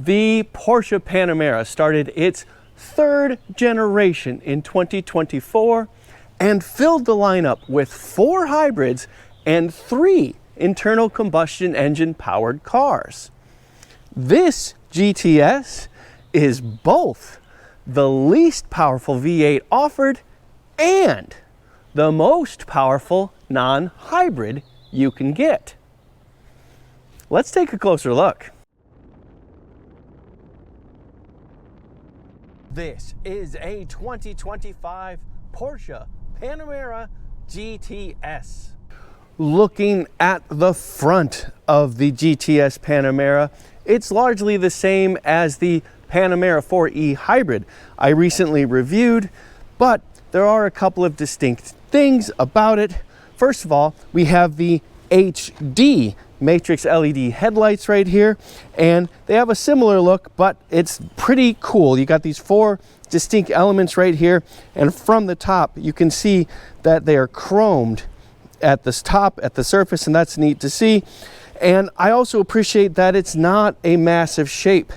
The Porsche Panamera started its third generation in 2024 and filled the lineup with 4 hybrids and 3 internal combustion engine powered cars. This GTS is both the least powerful V8 offered and the most powerful non-hybrid you can get. Let's take a closer look. This is a 2025 Porsche Panamera GTS. Looking at the front of the GTS Panamera, it's largely the same as the Panamera 4e Hybrid I recently reviewed, but there are a couple of distinct things about it. First of all, we have the HD matrix LED headlights right here, and they have a similar look, but it's pretty cool. You got these 4 distinct elements right here, and from the top you can see that they are chromed at the top, at the surface, and that's neat to see. And I also appreciate that it's not a massive shape.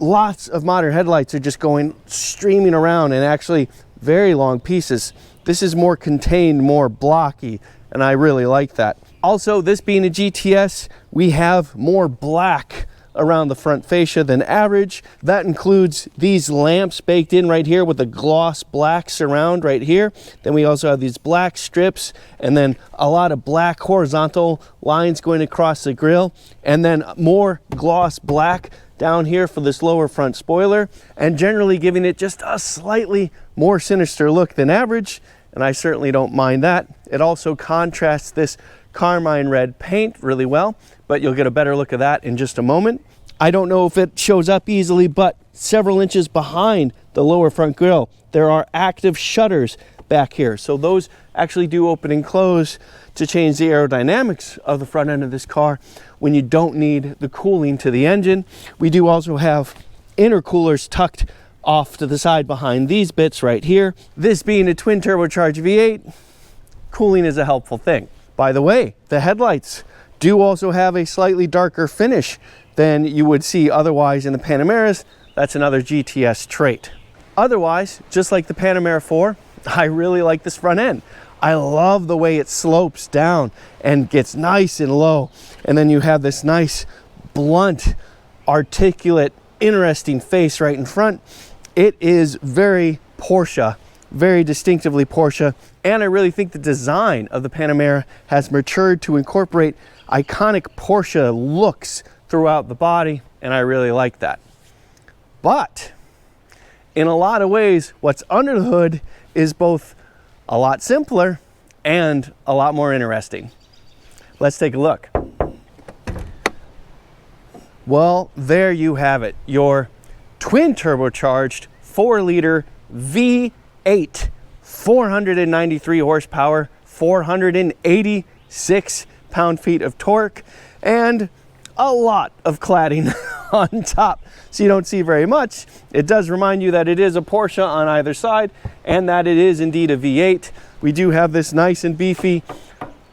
Lots of modern headlights are just going streaming around and actually very long pieces. This is more contained, more blocky, and I really like that. Also, this being a GTS, we have more black around the front fascia than average. That includes these lamps baked in right here with a gloss black surround right here. Then we also have these black strips, and then a lot of black horizontal lines going across the grille, and then more gloss black down here for this lower front spoiler, and generally giving it just a slightly more sinister look than average, and I certainly don't mind that. It also contrasts this carmine red paint really well, but you'll get a better look of that in just a moment. I don't know if it shows up easily, but several inches behind the lower front grille, there are active shutters back here. So those actually do open and close to change the aerodynamics of the front end of this car when you don't need the cooling to the engine. We do also have intercoolers tucked off to the side behind these bits right here. This being a twin turbocharged V8, cooling is a helpful thing. By the way, the headlights do also have a slightly darker finish than you would see otherwise in the Panameras. That's another GTS trait. Otherwise, just like the Panamera 4, I really like this front end. I love the way it slopes down and gets nice and low. And then you have this nice, blunt, articulate, interesting face right in front. It is very Porsche, very distinctively Porsche. And I really think the design of the Panamera has matured to incorporate iconic Porsche looks throughout the body, and I really like that. But in a lot of ways, what's under the hood is both a lot simpler and a lot more interesting. Let's take a look. Well, there you have it, your twin turbocharged 4-liter V8, 493 horsepower, 486 pound-feet of torque, and a lot of cladding on top, so you don't see very much. It does remind you that it is a Porsche on either side, and that it is indeed a V8. We do have this nice and beefy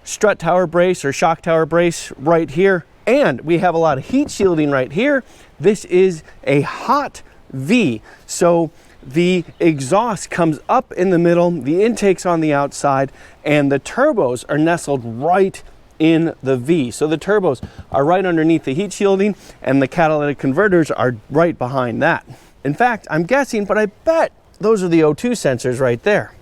strut tower brace or shock tower brace right here, and we have a lot of heat shielding right here. This is a hot V, so the exhaust comes up in the middle, the intake's on the outside, and the turbos are nestled right in the V. So the turbos are right underneath the heat shielding, and the catalytic converters are right behind that. In fact, I'm guessing, but I bet those are the O2 sensors right there.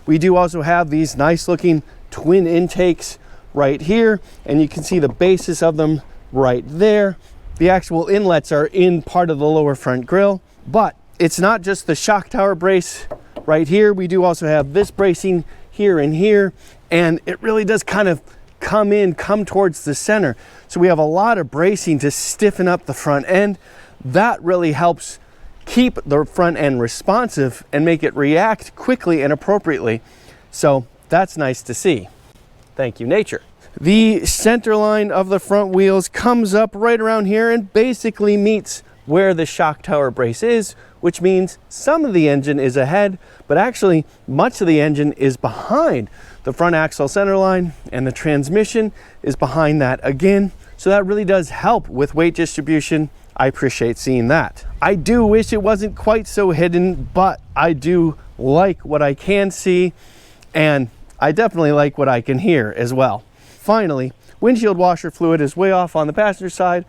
We do also have these nice looking twin intakes right here, and you can see the basis of them right there. The actual inlets are in part of the lower front grille, but it's not just the shock tower brace right here. We do also have this bracing here and here, and it really does kind of come towards the center. So we have a lot of bracing to stiffen up the front end. That really helps keep the front end responsive and make it react quickly and appropriately. So that's nice to see. Thank you, nature. The center line of the front wheels comes up right around here and basically meets where the shock tower brace is, which means some of the engine is ahead, but actually much of the engine is behind the front axle center line, and the transmission is behind that again. So that really does help with weight distribution I appreciate seeing that. I do wish it wasn't quite so hidden, but I do like what I can see, and I definitely like what I can hear as well. Finally, windshield washer fluid is way off on the passenger side,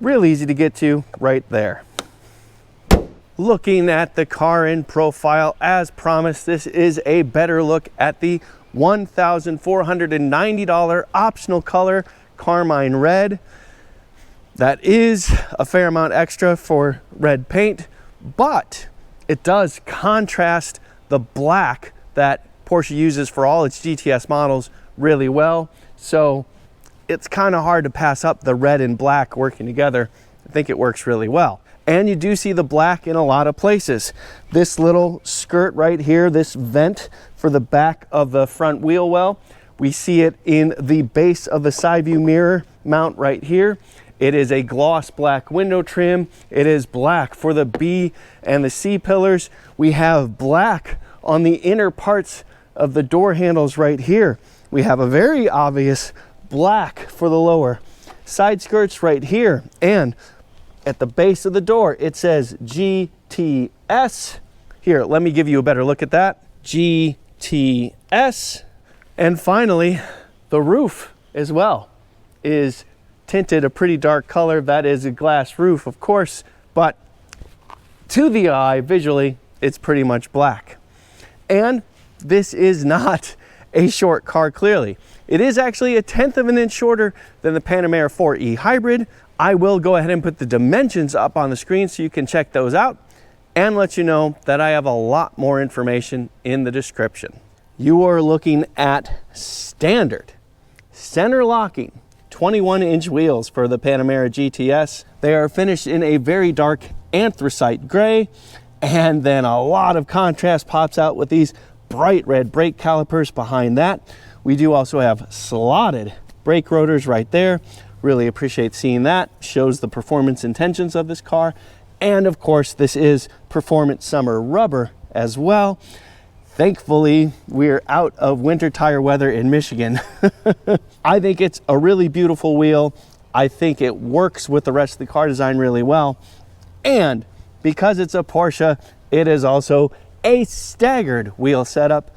real easy to get to right there. Looking at the car in profile, as promised, this is a better look at the $1,490 optional color, Carmine Red. That is a fair amount extra for red paint, but it does contrast the black that Porsche uses for all its GTS models really well. So it's kind of hard to pass up the red and black working together. I think it works really well. And you do see the black in a lot of places. This little skirt right here, this vent for the back of the front wheel well, we see it in the base of the side view mirror mount right here. It is a gloss black window trim. It is black for the B and the C pillars. We have black on the inner parts of the door handles right here. We have a very obvious black for the lower side skirts right here. And at the base of the door, it says GTS. Here, let me give you a better look at that. GTS. And finally, the roof as well is tinted a pretty dark color. That is a glass roof, of course, but to the eye, visually, it's pretty much black. And this is not a short car, clearly. It is actually 1/10 of an inch shorter than the Panamera 4E Hybrid. I will go ahead and put the dimensions up on the screen so you can check those out, and let you know that I have a lot more information in the description. You are looking at standard center locking 21-inch wheels for the Panamera GTS. They are finished in a very dark anthracite gray, and then a lot of contrast pops out with these bright red brake calipers behind that. We do also have slotted brake rotors right there. Really appreciate seeing that. Shows the performance intentions of this car. And of course, this is performance summer rubber as well. Thankfully, we're out of winter tire weather in Michigan. I think it's a really beautiful wheel. I think it works with the rest of the car design really well. And because it's a Porsche, it is also a staggered wheel setup.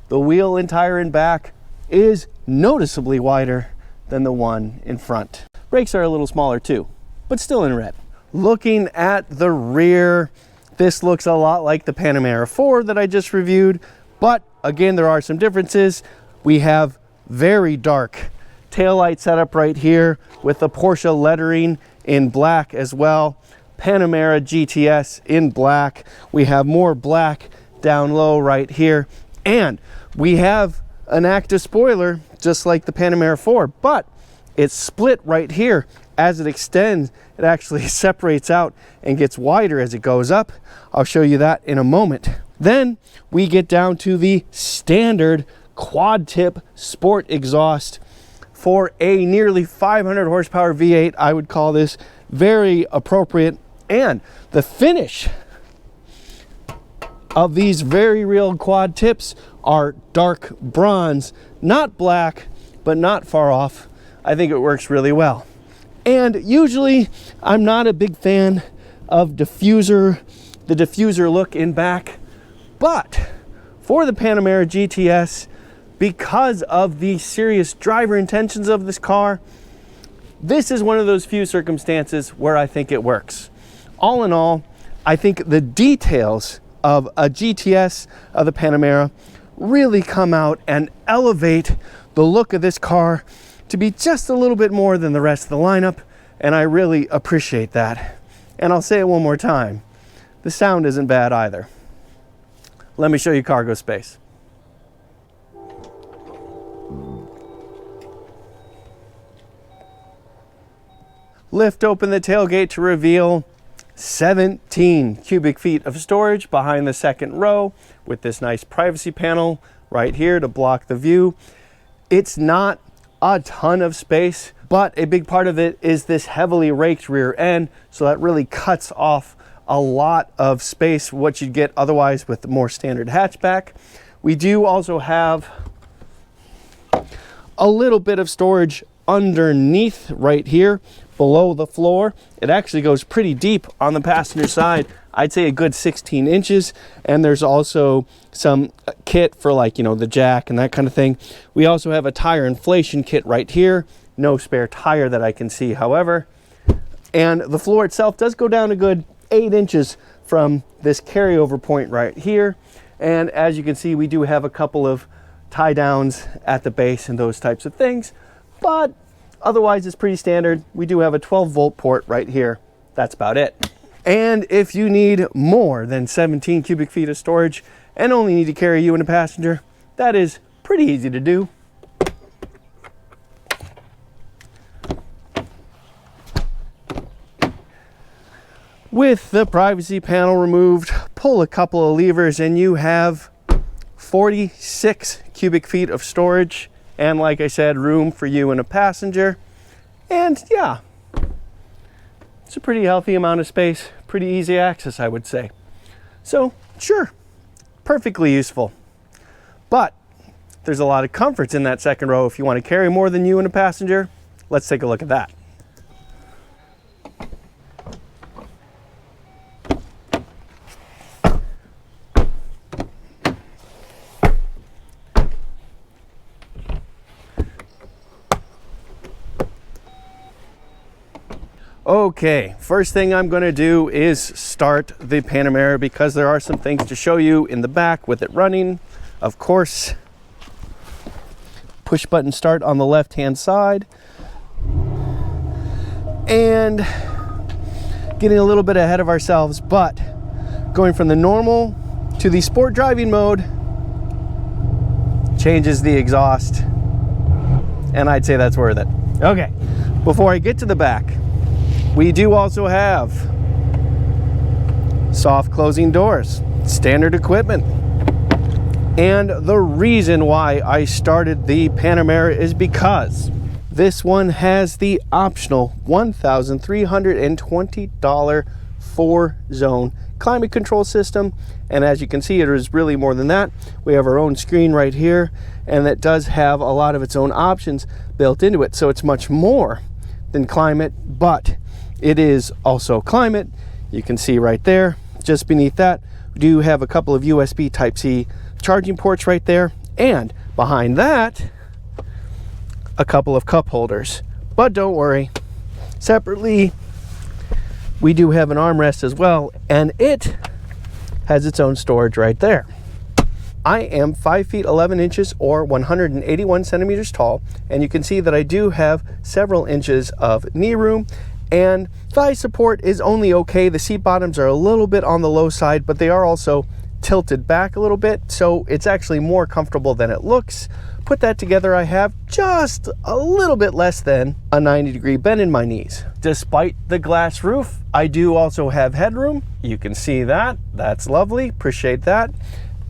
The wheel and tire in back is noticeably wider than the one in front. Brakes are a little smaller too, but still in red. Looking at the rear, this looks a lot like the Panamera 4 that I just reviewed, but again, there are some differences. We have very dark taillight setup right here with the Porsche lettering in black as well. Panamera GTS in black. We have more black down low right here. And we have an active spoiler just like the Panamera 4, but it's split right here. As it extends, it actually separates out and gets wider as it goes up. I'll show you that in a moment. Then we get down to the standard quad tip sport exhaust for a nearly 500 horsepower V8. I would call this very appropriate. And the finish of these very real quad tips are dark bronze, not black, but not far off. I think it works really well. And usually I'm not a big fan of the diffuser look in back, but for the Panamera GTS, because of the serious driver intentions of this car, this is one of those few circumstances where I think it works. All in all, I think the details of a GTS of the Panamera really come out and elevate the look of this car to be just a little bit more than the rest of the lineup, and I really appreciate that. And I'll say it one more time, the sound isn't bad either. Let me show you cargo space. Lift open the tailgate to reveal 17 cubic feet of storage behind the second row with this nice privacy panel right here to block the view. It's not a ton of space, but a big part of it is this heavily raked rear end, so that really cuts off a lot of space, what you'd get otherwise with the more standard hatchback. We do also have a little bit of storage underneath right here, below the floor. It actually goes pretty deep on the passenger side. I'd say a good 16 inches. And there's also some kit for, like, you know, the jack and that kind of thing. We also have a tire inflation kit right here. No spare tire that I can see, however. And the floor itself does go down a good 8 inches from this carryover point right here. And as you can see, we do have a couple of tie downs at the base and those types of things, but otherwise it's pretty standard. We do have a 12-volt port right here. That's about it. And if you need more than 17 cubic feet of storage and only need to carry you and a passenger, that is pretty easy to do. With the privacy panel removed, pull a couple of levers and you have 46 cubic feet of storage. And like I said, room for you and a passenger. And yeah, it's a pretty healthy amount of space, pretty easy access, I would say. So sure, perfectly useful. But there's a lot of comforts in that second row if you want to carry more than you and a passenger. Let's take a look at that. Okay, first thing I'm going to do is start the Panamera because there are some things to show you in the back with it running. Of course, push button start on the left hand side. And getting a little bit ahead of ourselves, but going from the normal to the sport driving mode changes the exhaust, and I'd say that's worth it. Okay, before I get to the back, we do also have soft closing doors, standard equipment. And the reason why I started the Panamera is because this one has the optional $1,320 4-zone climate control system. And as you can see, it is really more than that. We have our own screen right here, and that does have a lot of its own options built into it. So it's much more than climate, but it is also climate. You can see right there, just beneath that, we do have a couple of USB Type-C charging ports right there. And behind that, a couple of cup holders. But don't worry, separately, we do have an armrest as well, and it has its own storage right there. I am 5 feet 11 inches or 181 centimeters tall, and you can see that I do have several inches of knee room, and thigh support is only okay. The seat bottoms are a little bit on the low side, but they are also tilted back a little bit, so it's actually more comfortable than it looks. Put that together, I have just a little bit less than a 90-degree bend in my knees. Despite the glass roof, I do also have headroom. You can see that. That's lovely. Appreciate that.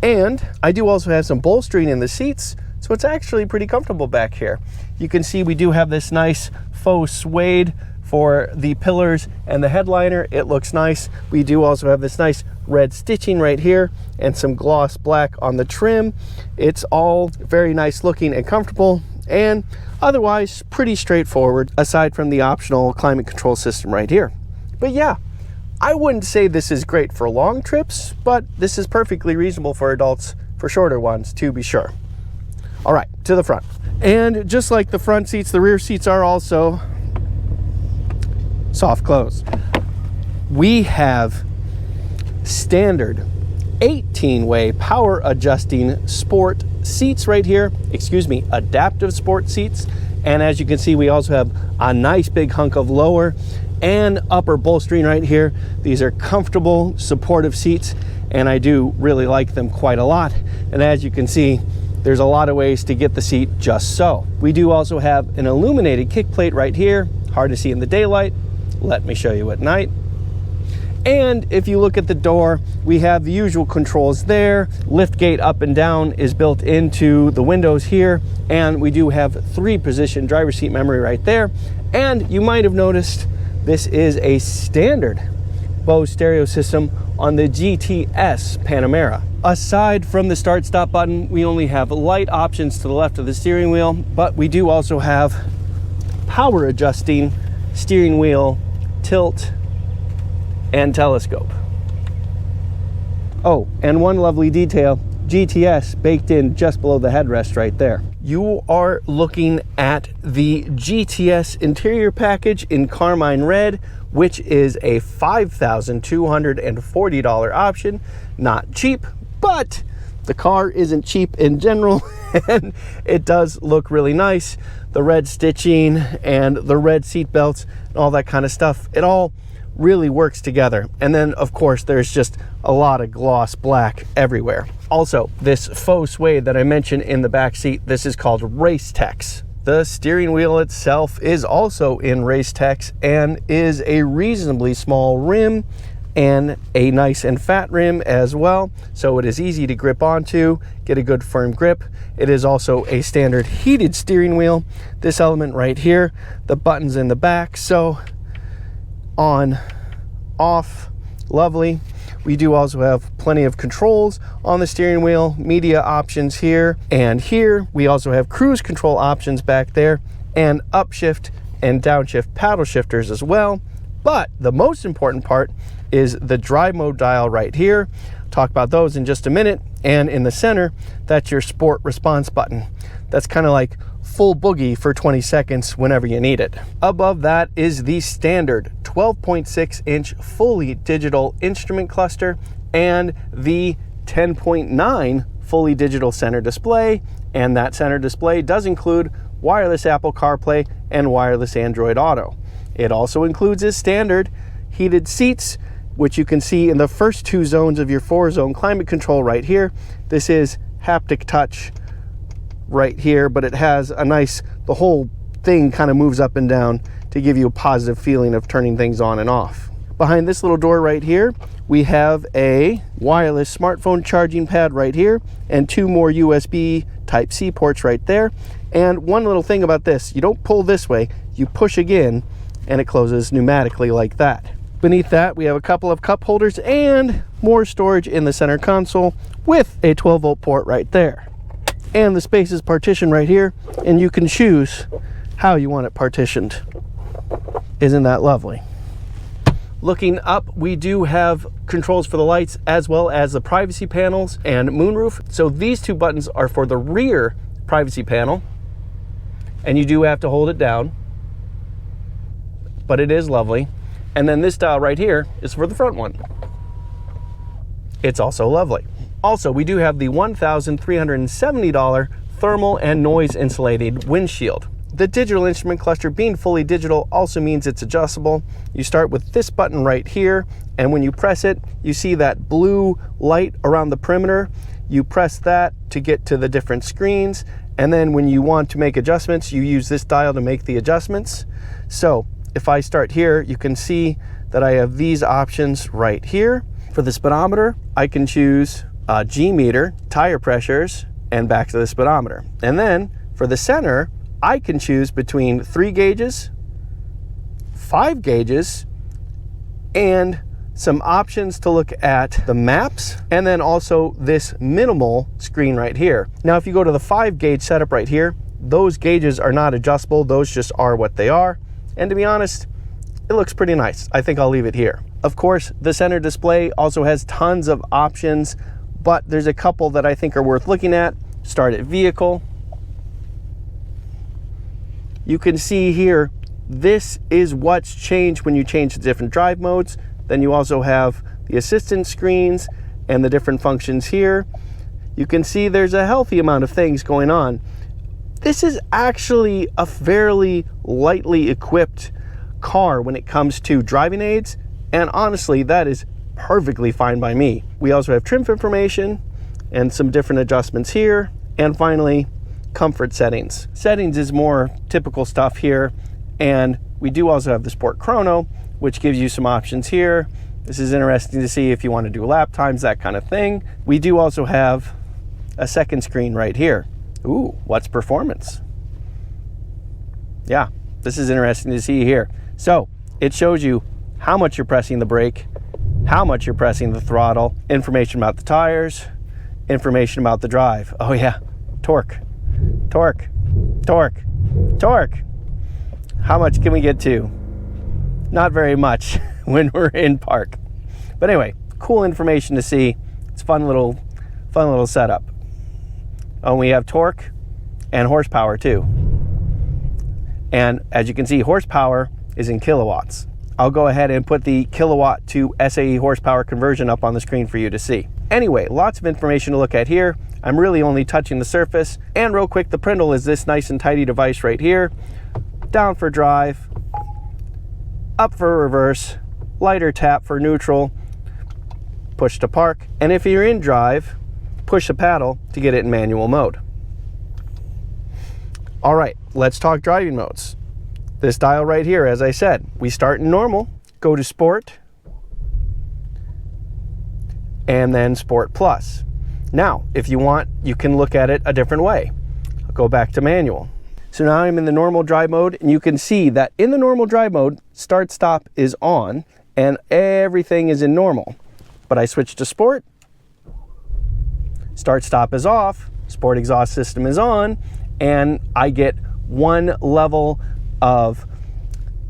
And I do also have some bolstering in the seats, so it's actually pretty comfortable back here. You can see we do have this nice faux suede for the pillars and the headliner. It looks nice. We do also have this nice red stitching right here and some gloss black on the trim. It's all very nice looking and comfortable, and otherwise pretty straightforward aside from the optional climate control system right here. But yeah, I wouldn't say this is great for long trips, but this is perfectly reasonable for adults for shorter ones, to be sure. All right, to the front. And just like the front seats, the rear seats are also soft close. We have standard 18-way power adjusting sport seats right here. Excuse me, adaptive sport seats. And as you can see, we also have a nice big hunk of lower and upper bolstering right here. These are comfortable, supportive seats, and I do really like them quite a lot. And as you can see, there's a lot of ways to get the seat just so. We do also have an illuminated kick plate right here, hard to see in the daylight. Let me show you at night. And if you look at the door, we have the usual controls there. Lift gate up and down is built into the windows here, and we do have 3-position driver's seat memory right there. And you might have noticed this is a standard Bose stereo system on the GTS Panamera. Aside from the start-stop button, we only have light options to the left of the steering wheel, but we do also have power adjusting steering wheel, tilt, and telescope. Oh, and one lovely detail, GTS baked in just below the headrest right there. You are looking at the GTS interior package in Carmine Red, which is a $5,240 option. Not cheap, but the car isn't cheap in general, and it does look really nice. The red stitching and the red seat belts and all that kind of stuff, it all really works together. And then of course there's just a lot of gloss black everywhere. Also, this faux suede that I mentioned in the back seat, this is called Race Tex. The steering wheel itself is also in Race Tex and is a reasonably small rim and a nice and fat rim as well, so it is easy to grip onto, get a good firm grip. It is also a standard heated steering wheel. This element right here, the buttons in the back, so on, off, lovely. We do also have plenty of controls on the steering wheel, media options here and here. We also have cruise control options back there, and upshift and downshift paddle shifters as well. But the most important part is the drive mode dial right here. Talk about those in just a minute. And in the center, that's your sport response button. That's kind of like full boogie for 20 seconds whenever you need it. Above that is the standard 12.6-inch fully digital instrument cluster and the 10.9 fully digital center display. And that center display does include wireless Apple CarPlay and wireless Android Auto. It also includes as standard heated seats, which you can see in the first two zones of your 4-zone climate control right here. This is haptic touch right here, but it has a nice, the whole thing kind of moves up and down to give you a positive feeling of turning things on and off. Behind this little door right here, we have a wireless smartphone charging pad right here and two more USB Type-C ports right there. And one little thing about this, you don't pull this way, you push again and it closes pneumatically like that. Beneath that, we have a couple of cup holders and more storage in the center console with a 12-volt port right there. And the space is partitioned right here, and you can choose how you want it partitioned. Isn't that lovely? Looking up, we do have controls for the lights as well as the privacy panels and moonroof. So these two buttons are for the rear privacy panel, and you do have to hold it down, but it is lovely. And then this dial right here is for the front one. It's also lovely. Also, we do have the $1,370 thermal and noise insulated windshield. The digital instrument cluster being fully digital also means it's adjustable. You start with this button right here, and when you press it, you see that blue light around the perimeter. You press that to get to the different screens, and then when you want to make adjustments, you use this dial to make the adjustments. So if I start here, you can see that I have these options right here. For the speedometer, I can choose G meter, tire pressures, and back to the speedometer. And then for the center, I can choose between 3 gauges, 5 gauges, and some options to look at the maps, and then also this minimal screen right here. Now, if you go to the 5 gauge setup right here, those gauges are not adjustable. Those just are what they are. And to be honest, it looks pretty nice. I think I'll leave it here. Of course, the center display also has tons of options, but there's a couple that I think are worth looking at. Start at vehicle. You can see here, this is what's changed when you change the different drive modes. Then you also have the assistant screens and the different functions here. You can see there's a healthy amount of things going on. This is actually a fairly lightly equipped car when it comes to driving aids, and honestly, that is perfectly fine by me. We also have trim information and some different adjustments here, and finally, comfort settings. Settings is more typical stuff here, and we do also have the Sport Chrono, which gives you some options here. This is interesting to see if you want to do lap times, that kind of thing. We do also have a second screen right here. Ooh, what's performance? Yeah, this is interesting to see here. So it shows you how much you're pressing the brake, how much you're pressing the throttle, information about the tires, information about the drive. Oh yeah, torque, torque, torque, torque. How much can we get to? not very much when we're in park. But anyway, cool information to see. It's fun little setup. Oh, we have torque and horsepower too. And as you can see, horsepower is in kilowatts. I'll go ahead and put the kilowatt to SAE horsepower conversion up on the screen for you to see. Anyway, lots of information to look at here. I'm really only touching the surface. And real quick, the Prindle is this nice and tidy device right here. Down for drive, up for reverse, lighter tap for neutral, push to park. And if you're in drive, push the paddle to get it in manual mode. All right, let's talk driving modes. This dial right here, as I said, we start in normal, go to sport, and then sport plus. Now, if you want, you can look at it a different way. I'll go back to manual. So now I'm in the normal drive mode, and you can see that in the normal drive mode, start stop is on and everything is in normal. But I switch to sport, start stop is off, sport exhaust system is on, and I get one level of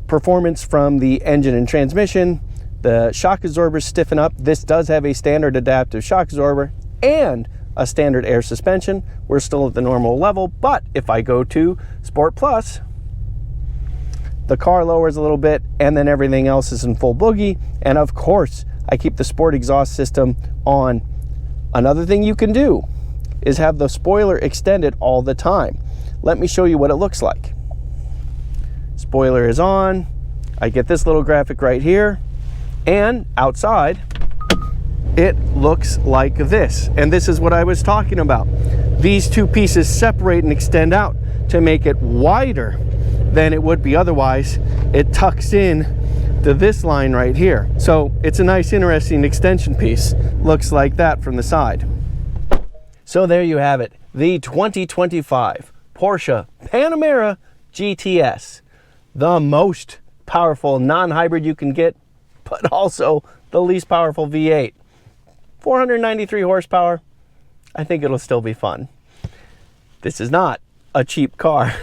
performance from the engine and transmission. The shock absorbers stiffen up. This does have a standard adaptive shock absorber and a standard air suspension. We're still at the normal level, but if I go to Sport Plus, the car lowers a little bit and then everything else is in full boogie. And of course, I keep the sport exhaust system on. Another thing you can do is have the spoiler extended all the time. Let me show you what it looks like. Spoiler is on. I get this little graphic right here, and outside it looks like this. And this is what I was talking about. These two pieces separate and extend out to make it wider than it would be otherwise. It tucks in to this line right here. So it's a nice, interesting extension piece. Looks like that from the side. So there you have it, the 2025 Porsche Panamera GTS. The most powerful non-hybrid you can get, but also the least powerful V8. 493 horsepower. I think it'll still be fun. This is not a cheap car.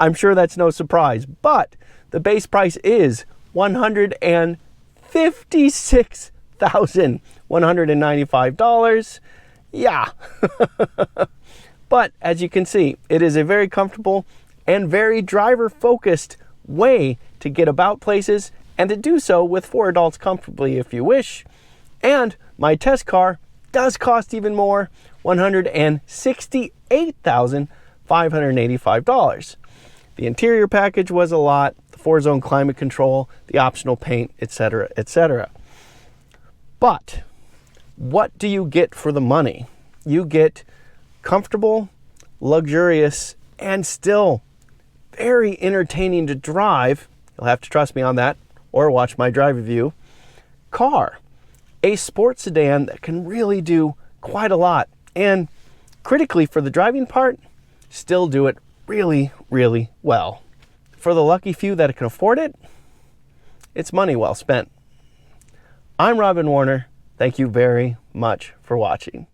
I'm sure that's no surprise, but the base price is $156,195. Yeah. But as you can see, it is a very comfortable and very driver-focused way to get about places, and to do so with 4 adults comfortably if you wish. And my test car does cost even more, $168,585. The interior package was a lot, the 4-zone climate control, the optional paint, etc., etc. But what do you get for the money? You get comfortable, luxurious, and still very entertaining to drive. You'll have to trust me on that or watch my drive review. Car. A sports sedan that can really do quite a lot, and critically for the driving part, still do it really, really well. For the lucky few that can afford it, it's money well spent. I'm Robin Warner. Thank you very much for watching.